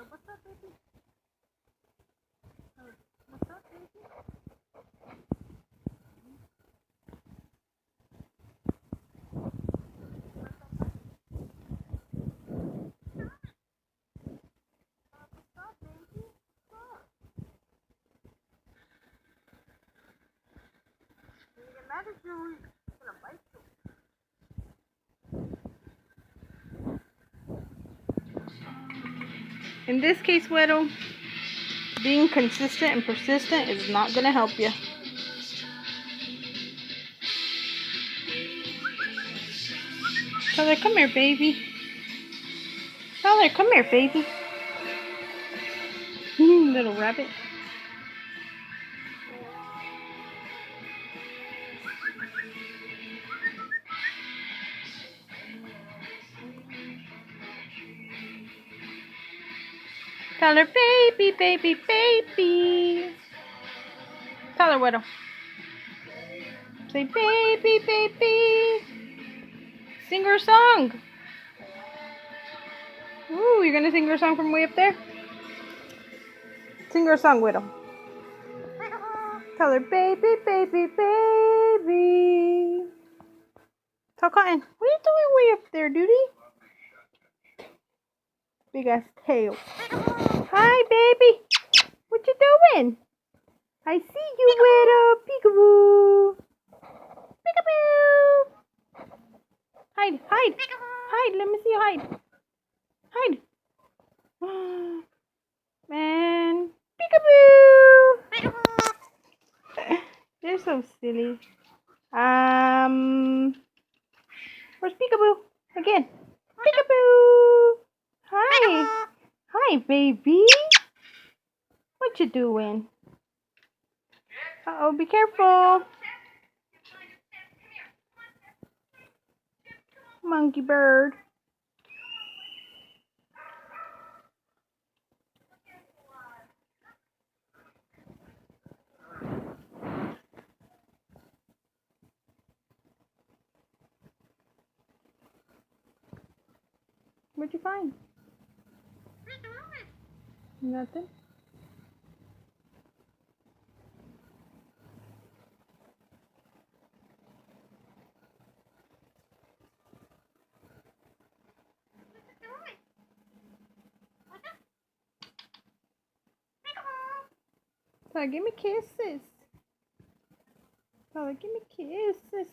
what's up, baby? What's up, baby? In this case, Widow, being consistent and persistent is not going to help you. Tyler, come here, baby. Tyler, come here, baby. Little rabbit. Tyler, baby, baby, baby. Tyler, Widow. Say baby, baby. Sing her a song. Ooh, you're gonna sing her a song from way up there? Sing her a song, Widow. Tell her baby, baby, baby. Tell Cotton, what are you doing way up there, duty? Big ass tail. Hi, baby. What you doing? I see you, Widow. Peekaboo. Peekaboo. Hide, hide, hide. Let me see you hide. Hide. Man. Peekaboo. You're so silly. Where's Peekaboo? Again. Peekaboo. Hi. Hi, baby. What you doing? Uh-oh, be careful. Monkey bird. What'd you find? Nothing. Tyler, give me kisses. Tyler, give me kisses.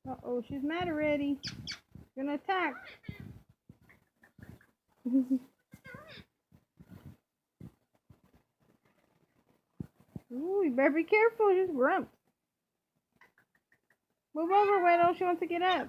Uh-oh, she's mad already. She's gonna attack. Ooh, you better be careful. She's grump. Move over, Widow. She wants to get up.